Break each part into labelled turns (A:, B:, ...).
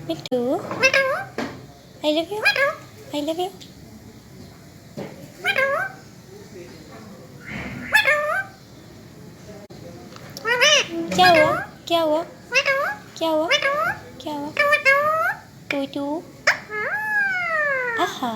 A: Mitthu, I love you. I love you. क्या हुआ क्या हुआ क्या हुआ क्या हुआ टू टू आहा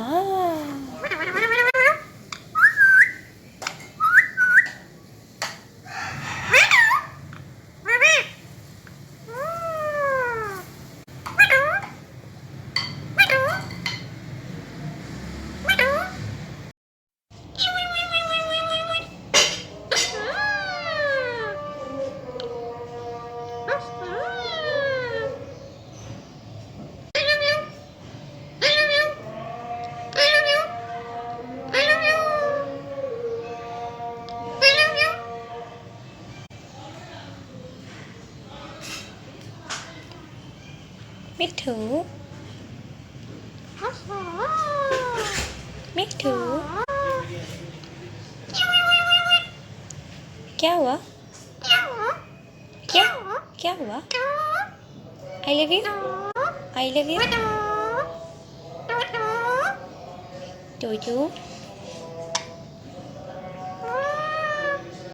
A: Mitthu, Mitthu, क्या हुआ क्या क्या हुआ I love you I love you too to